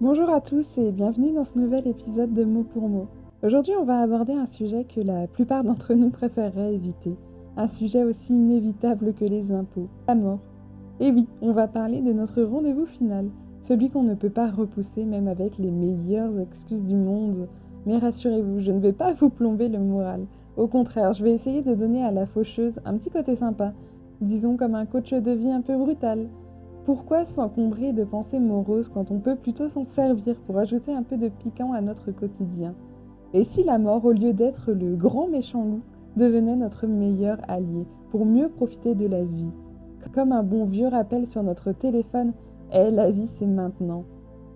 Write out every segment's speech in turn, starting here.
Bonjour à tous et bienvenue dans ce nouvel épisode de Mot pour Mot. Aujourd'hui, on va aborder un sujet que la plupart d'entre nous préféreraient éviter. Un sujet aussi inévitable que les impôts, la mort. Et oui, on va parler de notre rendez-vous final, celui qu'on ne peut pas repousser même avec les meilleures excuses du monde. Mais rassurez-vous, je ne vais pas vous plomber le moral. Au contraire, je vais essayer de donner à la faucheuse un petit côté sympa, disons comme un coach de vie un peu brutal. Pourquoi s'encombrer de pensées moroses quand on peut plutôt s'en servir pour ajouter un peu de piquant à notre quotidien? Et si la mort, au lieu d'être le grand méchant loup, devenait notre meilleur allié pour mieux profiter de la vie? Comme un bon vieux rappel sur notre téléphone, la vie c'est maintenant.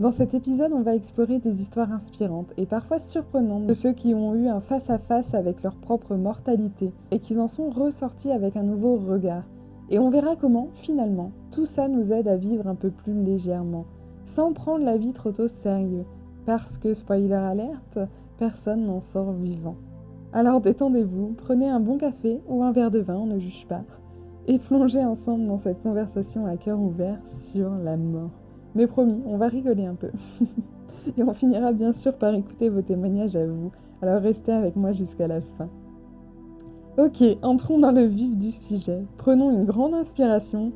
Dans cet épisode, on va explorer des histoires inspirantes et parfois surprenantes de ceux qui ont eu un face-à-face avec leur propre mortalité et qui en sont ressortis avec un nouveau regard. Et on verra comment, finalement, tout ça nous aide à vivre un peu plus légèrement, sans prendre la vie trop au sérieux. Parce que, spoiler alerte, personne n'en sort vivant. Alors détendez-vous, prenez un bon café ou un verre de vin, on ne juge pas, et plongez ensemble dans cette conversation à cœur ouvert sur la mort. Mais promis, on va rigoler un peu. Et on finira bien sûr par écouter vos témoignages à vous, alors restez avec moi jusqu'à la fin. Ok, entrons dans le vif du sujet. Prenons une grande inspiration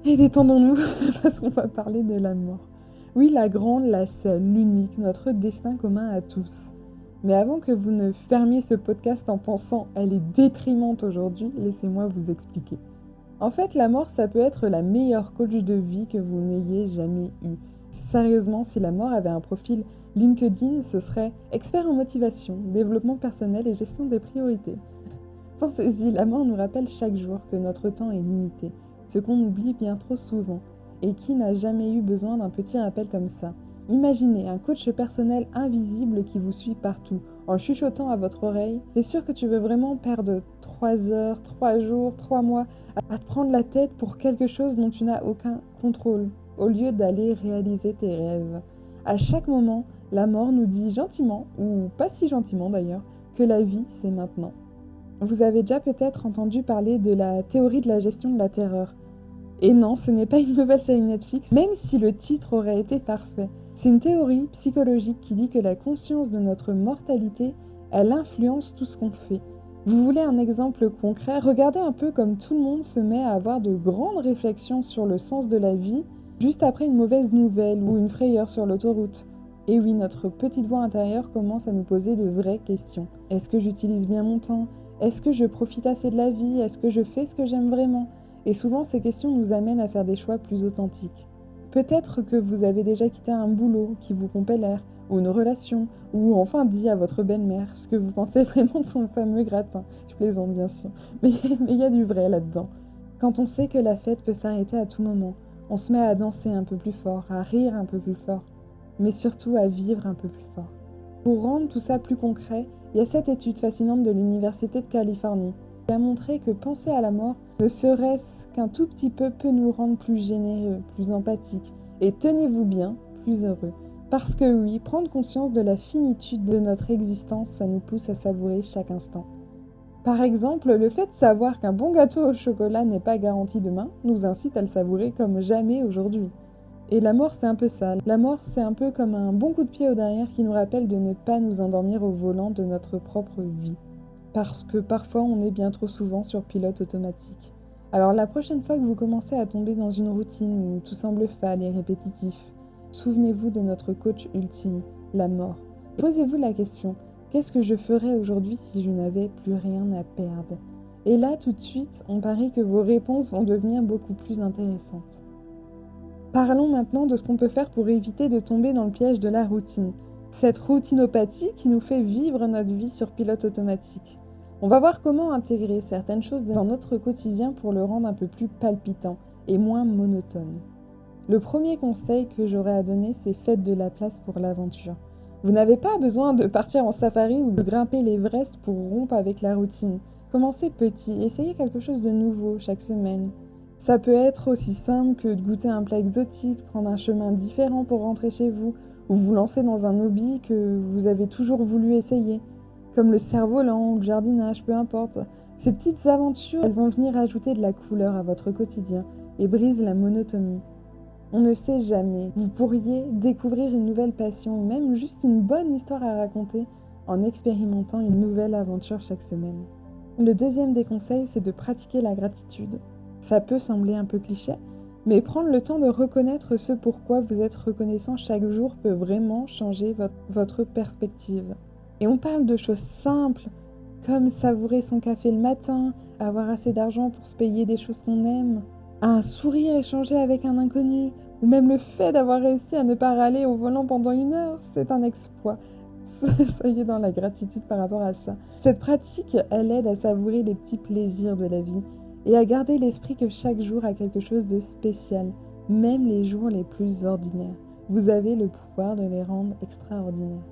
et détendons-nous parce qu'on va parler de la mort. Oui, la grande, la seule, l'unique, notre destin commun à tous. Mais avant que vous ne fermiez ce podcast en pensant « elle est déprimante aujourd'hui », laissez-moi vous expliquer. En fait, la mort, ça peut être la meilleure coach de vie que vous n'ayez jamais eue. Sérieusement, si la mort avait un profil LinkedIn, ce serait expert en motivation, développement personnel et gestion des priorités. Pensez-y, la mort nous rappelle chaque jour que notre temps est limité, ce qu'on oublie bien trop souvent. Et qui n'a jamais eu besoin d'un petit rappel comme ça? Imaginez un coach personnel invisible qui vous suit partout, en chuchotant à votre oreille. T'es sûr que tu veux vraiment perdre 3 heures, 3 jours, 3 mois à te prendre la tête pour quelque chose dont tu n'as aucun contrôle, au lieu d'aller réaliser tes rêves? À chaque moment, la mort nous dit gentiment, ou pas si gentiment d'ailleurs, que la vie c'est maintenant. Vous avez déjà peut-être entendu parler de la théorie de la gestion de la terreur. Et non, ce n'est pas une nouvelle série Netflix, même si le titre aurait été parfait. C'est une théorie psychologique qui dit que la conscience de notre mortalité, elle influence tout ce qu'on fait. Vous voulez un exemple concret? Regardez un peu comme tout le monde se met à avoir de grandes réflexions sur le sens de la vie, juste après une mauvaise nouvelle ou une frayeur sur l'autoroute. Et oui, notre petite voix intérieure commence à nous poser de vraies questions. Est-ce que j'utilise bien mon temps? Est-ce que je profite assez de la vie? Est-ce que je fais ce que j'aime vraiment? Et souvent, ces questions nous amènent à faire des choix plus authentiques. Peut-être que vous avez déjà quitté un boulot qui vous rompait l'air, ou une relation, ou enfin dit à votre belle-mère ce que vous pensez vraiment de son fameux gratin. Je plaisante bien sûr, mais il y a du vrai là-dedans. Quand on sait que la fête peut s'arrêter à tout moment, on se met à danser un peu plus fort, à rire un peu plus fort, mais surtout à vivre un peu plus fort. Pour rendre tout ça plus concret, il y a cette étude fascinante de l'Université de Californie qui a montré que penser à la mort, ne serait-ce qu'un tout petit peu, peut nous rendre plus généreux, plus empathiques et, tenez-vous bien, plus heureux. Parce que oui, prendre conscience de la finitude de notre existence, ça nous pousse à savourer chaque instant. Par exemple, le fait de savoir qu'un bon gâteau au chocolat n'est pas garanti demain nous incite à le savourer comme jamais aujourd'hui. Et la mort, c'est un peu ça. La mort, c'est un peu comme un bon coup de pied au derrière qui nous rappelle de ne pas nous endormir au volant de notre propre vie. Parce que parfois, on est bien trop souvent sur pilote automatique. Alors la prochaine fois que vous commencez à tomber dans une routine où tout semble fade et répétitif, souvenez-vous de notre coach ultime, la mort. Posez-vous la question, qu'est-ce que je ferais aujourd'hui si je n'avais plus rien à perdre? Et là, tout de suite, on parie que vos réponses vont devenir beaucoup plus intéressantes. Parlons maintenant de ce qu'on peut faire pour éviter de tomber dans le piège de la routine. Cette routinopathie qui nous fait vivre notre vie sur pilote automatique. On va voir comment intégrer certaines choses dans notre quotidien pour le rendre un peu plus palpitant et moins monotone. Le premier conseil que j'aurais à donner, c'est faites de la place pour l'aventure. Vous n'avez pas besoin de partir en safari ou de grimper l'Everest pour rompre avec la routine. Commencez petit, essayez quelque chose de nouveau chaque semaine. Ça peut être aussi simple que de goûter un plat exotique, prendre un chemin différent pour rentrer chez vous, ou vous lancer dans un hobby que vous avez toujours voulu essayer, comme le cerf-volant ou le jardinage, peu importe. Ces petites aventures, elles vont venir ajouter de la couleur à votre quotidien et brisent la monotonie. On ne sait jamais. Vous pourriez découvrir une nouvelle passion, même juste une bonne histoire à raconter en expérimentant une nouvelle aventure chaque semaine. Le deuxième des conseils, c'est de pratiquer la gratitude. Ça peut sembler un peu cliché, mais prendre le temps de reconnaître ce pourquoi vous êtes reconnaissant chaque jour peut vraiment changer votre perspective. Et on parle de choses simples, comme savourer son café le matin, avoir assez d'argent pour se payer des choses qu'on aime, un sourire échangé avec un inconnu, ou même le fait d'avoir réussi à ne pas râler au volant pendant 1 heure, c'est un exploit. Soyez dans la gratitude par rapport à ça. Cette pratique, elle aide à savourer les petits plaisirs de la vie et à garder l'esprit que chaque jour a quelque chose de spécial, même les jours les plus ordinaires. Vous avez le pouvoir de les rendre extraordinaires.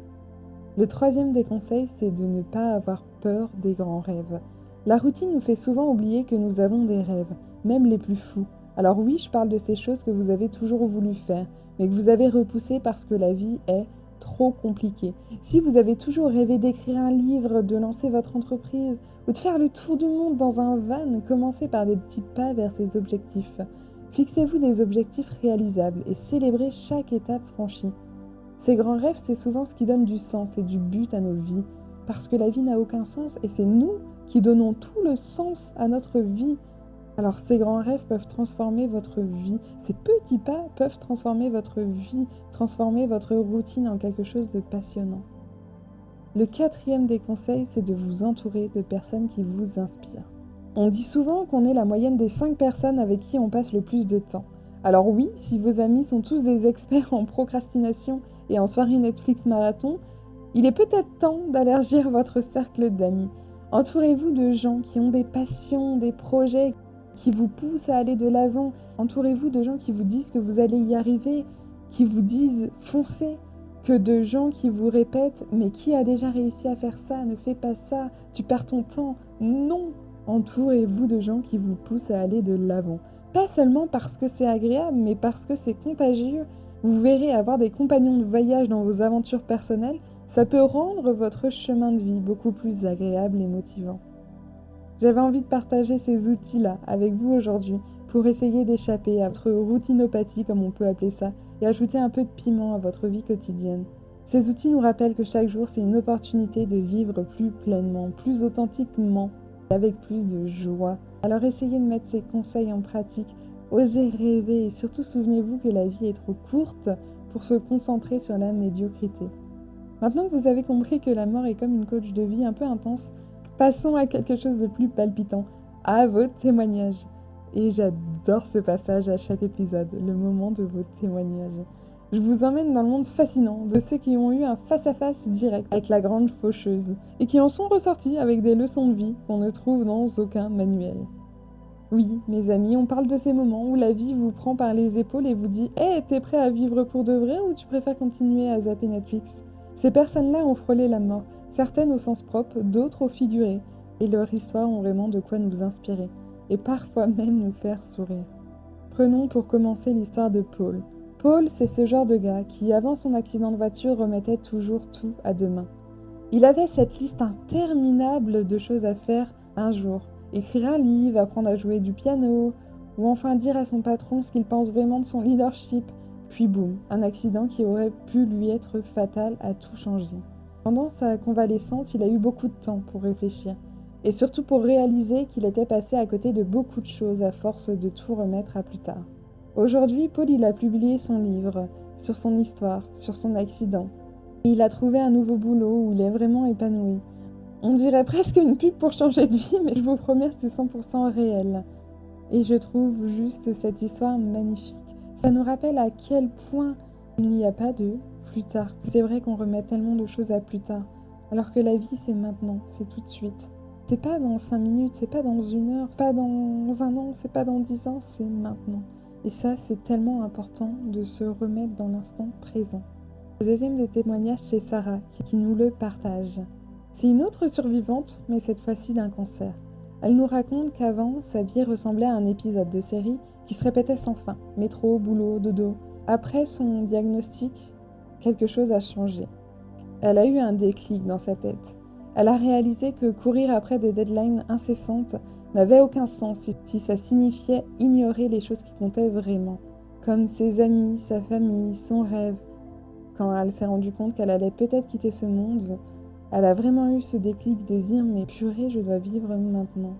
Le troisième des conseils, c'est de ne pas avoir peur des grands rêves. La routine nous fait souvent oublier que nous avons des rêves, même les plus fous. Alors oui, je parle de ces choses que vous avez toujours voulu faire, mais que vous avez repoussées parce que la vie est trop compliquée. Si vous avez toujours rêvé d'écrire un livre, de lancer votre entreprise, ou de faire le tour du monde dans un van, commencez par des petits pas vers ces objectifs. Fixez-vous des objectifs réalisables et célébrez chaque étape franchie. Ces grands rêves, c'est souvent ce qui donne du sens et du but à nos vies, parce que la vie n'a aucun sens et c'est nous qui donnons tout le sens à notre vie. Alors ces grands rêves peuvent transformer votre vie, ces petits pas peuvent transformer votre vie, transformer votre routine en quelque chose de passionnant. Le quatrième des conseils, c'est de vous entourer de personnes qui vous inspirent. On dit souvent qu'on est la moyenne des 5 personnes avec qui on passe le plus de temps. Alors oui, si vos amis sont tous des experts en procrastination et en soirée Netflix marathon, il est peut-être temps d'élargir votre cercle d'amis. Entourez-vous de gens qui ont des passions, des projets qui vous poussent à aller de l'avant. Entourez-vous de gens qui vous disent que vous allez y arriver, qui vous disent foncez, que de gens qui vous répètent mais qui a déjà réussi à faire ça, ne fais pas ça, tu perds ton temps. Non! Entourez-vous de gens qui vous poussent à aller de l'avant. Pas seulement parce que c'est agréable, mais parce que c'est contagieux. Vous verrez, avoir des compagnons de voyage dans vos aventures personnelles, ça peut rendre votre chemin de vie beaucoup plus agréable et motivant. J'avais envie de partager ces outils-là avec vous aujourd'hui pour essayer d'échapper à votre routinopathie, comme on peut appeler ça, et ajouter un peu de piment à votre vie quotidienne. Ces outils nous rappellent que chaque jour, c'est une opportunité de vivre plus pleinement, plus authentiquement, avec plus de joie. Alors essayez de mettre ces conseils en pratique, osez rêver et surtout souvenez-vous que la vie est trop courte pour se concentrer sur la médiocrité. Maintenant que vous avez compris que la mort est comme une coach de vie un peu intense, passons à quelque chose de plus palpitant, à vos témoignages. Et j'adore ce passage à chaque épisode, le moment de vos témoignages. Je vous emmène dans le monde fascinant de ceux qui ont eu un face-à-face direct avec la grande faucheuse et qui en sont ressortis avec des leçons de vie qu'on ne trouve dans aucun manuel. Oui, mes amis, on parle de ces moments où la vie vous prend par les épaules et vous dit « Hey, t'es prêt à vivre pour de vrai ou tu préfères continuer à zapper Netflix ?» Ces personnes-là ont frôlé la mort, certaines au sens propre, d'autres au figuré, et leurs histoires ont vraiment de quoi nous inspirer, et parfois même nous faire sourire. Prenons pour commencer l'histoire de Paul. Paul, c'est ce genre de gars qui, avant son accident de voiture, remettait toujours tout à demain. Il avait cette liste interminable de choses à faire un jour. Écrire un livre, apprendre à jouer du piano, ou enfin dire à son patron ce qu'il pense vraiment de son leadership. Puis boum, un accident qui aurait pu lui être fatal a tout changé. Pendant sa convalescence, il a eu beaucoup de temps pour réfléchir, et surtout pour réaliser qu'il était passé à côté de beaucoup de choses à force de tout remettre à plus tard. Aujourd'hui, Paul il a publié son livre sur son histoire, sur son accident. Et il a trouvé un nouveau boulot où il est vraiment épanoui. On dirait presque une pub pour changer de vie, mais je vous promets, c'est 100% réel. Et je trouve juste cette histoire magnifique. Ça nous rappelle à quel point il n'y a pas de plus tard. C'est vrai qu'on remet tellement de choses à plus tard, alors que la vie c'est maintenant, c'est tout de suite. C'est pas dans 5 minutes, c'est pas dans 1 heure, c'est pas dans 1 an, c'est pas dans 10 ans, c'est maintenant. Et ça, c'est tellement important de se remettre dans l'instant présent. Le deuxième des témoignages, c'est Sarah qui nous le partage. C'est une autre survivante, mais cette fois-ci d'un cancer. Elle nous raconte qu'avant, sa vie ressemblait à un épisode de série qui se répétait sans fin. Métro, boulot, dodo. Après son diagnostic, quelque chose a changé. Elle a eu un déclic dans sa tête. Elle a réalisé que courir après des deadlines incessantes n'avait aucun sens si ça signifiait ignorer les choses qui comptaient vraiment, comme ses amis, sa famille, son rêve. Quand elle s'est rendue compte qu'elle allait peut-être quitter ce monde, elle a vraiment eu ce déclic de dire « mais purée, je dois vivre maintenant ».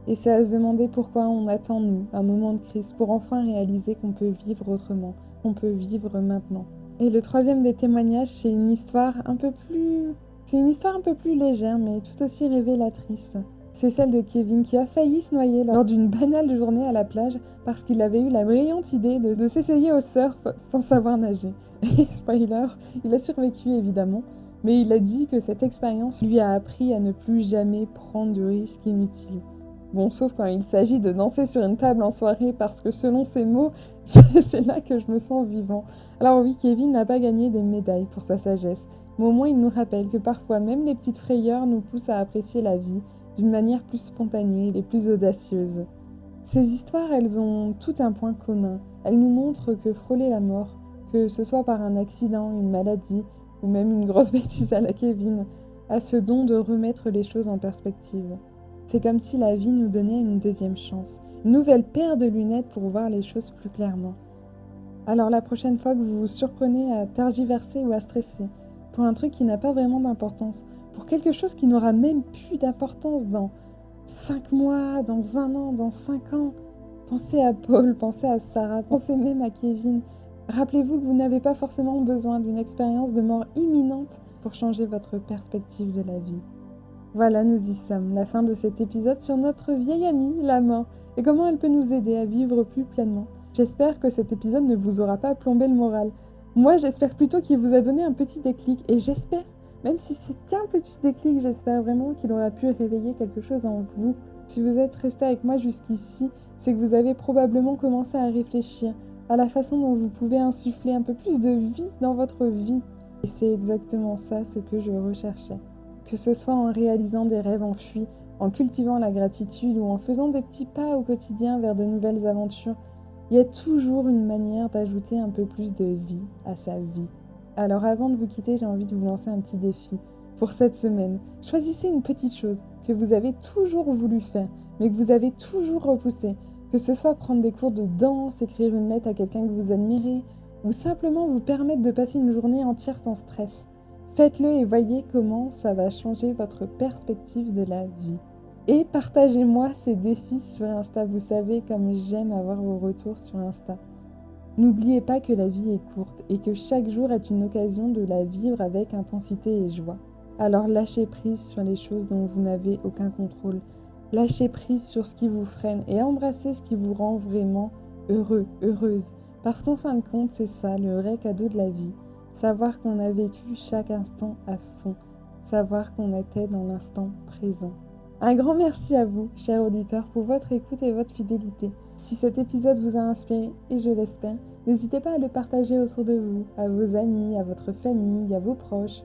Et c'est à se demander pourquoi on attend, nous, un moment de crise pour enfin réaliser qu'on peut vivre autrement, qu'on peut vivre maintenant. Et le troisième des témoignages, c'est une histoire un peu plus... C'est une histoire un peu plus légère, mais tout aussi révélatrice. C'est celle de Kevin qui a failli se noyer lors d'une banale journée à la plage parce qu'il avait eu la brillante idée de s'essayer au surf sans savoir nager. Et spoiler, il a survécu évidemment, mais il a dit que cette expérience lui a appris à ne plus jamais prendre de risques inutiles. Bon, sauf quand il s'agit de danser sur une table en soirée parce que selon ses mots, c'est là que je me sens vivant. Alors oui, Kevin n'a pas gagné des médailles pour sa sagesse, mais au moins il nous rappelle que parfois même les petites frayeurs nous poussent à apprécier la vie d'une manière plus spontanée et plus audacieuse. Ces histoires, elles ont tout un point commun. Elles nous montrent que frôler la mort, que ce soit par un accident, une maladie ou même une grosse bêtise à la Kevin, a ce don de remettre les choses en perspective. C'est comme si la vie nous donnait une deuxième chance, une nouvelle paire de lunettes pour voir les choses plus clairement. Alors la prochaine fois que vous vous surprenez à tergiverser ou à stresser, pour un truc qui n'a pas vraiment d'importance, pour quelque chose qui n'aura même plus d'importance dans 5 mois, dans 1 an, dans 5 ans, pensez à Paul, pensez à Sarah, pensez même à Kevin. Rappelez-vous que vous n'avez pas forcément besoin d'une expérience de mort imminente pour changer votre perspective de la vie. Voilà, nous y sommes, la fin de cet épisode sur notre vieille amie, la mort, et comment elle peut nous aider à vivre plus pleinement. J'espère que cet épisode ne vous aura pas plombé le moral. Moi, j'espère plutôt qu'il vous a donné un petit déclic, et j'espère, même si c'est qu'un petit déclic, j'espère vraiment qu'il aura pu réveiller quelque chose en vous. Si vous êtes resté avec moi jusqu'ici, c'est que vous avez probablement commencé à réfléchir à la façon dont vous pouvez insuffler un peu plus de vie dans votre vie. Et c'est exactement ça ce que je recherchais. Que ce soit en réalisant des rêves enfuis, en cultivant la gratitude ou en faisant des petits pas au quotidien vers de nouvelles aventures, il y a toujours une manière d'ajouter un peu plus de vie à sa vie. Alors avant de vous quitter, j'ai envie de vous lancer un petit défi. Pour cette semaine, choisissez une petite chose que vous avez toujours voulu faire, mais que vous avez toujours repoussé. Que ce soit prendre des cours de danse, écrire une lettre à quelqu'un que vous admirez, ou simplement vous permettre de passer une journée entière sans stress. Faites-le et voyez comment ça va changer votre perspective de la vie. Et partagez-moi ces défis sur Insta, vous savez comme j'aime avoir vos retours sur Insta. N'oubliez pas que la vie est courte et que chaque jour est une occasion de la vivre avec intensité et joie. Alors lâchez prise sur les choses dont vous n'avez aucun contrôle. Lâchez prise sur ce qui vous freine et embrassez ce qui vous rend vraiment heureux, heureuse. Parce qu'en fin de compte, c'est ça le vrai cadeau de la vie. Savoir qu'on a vécu chaque instant à fond. Savoir qu'on était dans l'instant présent. Un grand merci à vous, chers auditeurs, pour votre écoute et votre fidélité. Si cet épisode vous a inspiré, et je l'espère, n'hésitez pas à le partager autour de vous, à vos amis, à votre famille, à vos proches,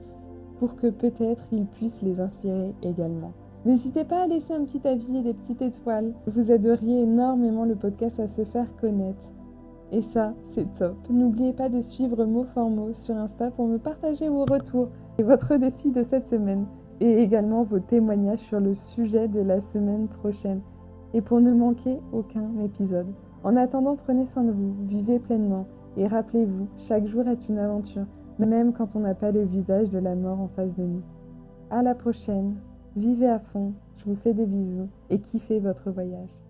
pour que peut-être ils puissent les inspirer également. N'hésitez pas à laisser un petit avis et des petites étoiles. Vous aideriez énormément le podcast à se faire connaître. Et ça, c'est top. N'oubliez pas de suivre mot for mot sur Insta pour me partager vos retours et votre défi de cette semaine. Et également vos témoignages sur le sujet de la semaine prochaine. Et pour ne manquer aucun épisode. En attendant, prenez soin de vous, vivez pleinement. Et rappelez-vous, chaque jour est une aventure, même quand on n'a pas le visage de la mort en face de nous. À la prochaine, vivez à fond, je vous fais des bisous et kiffez votre voyage.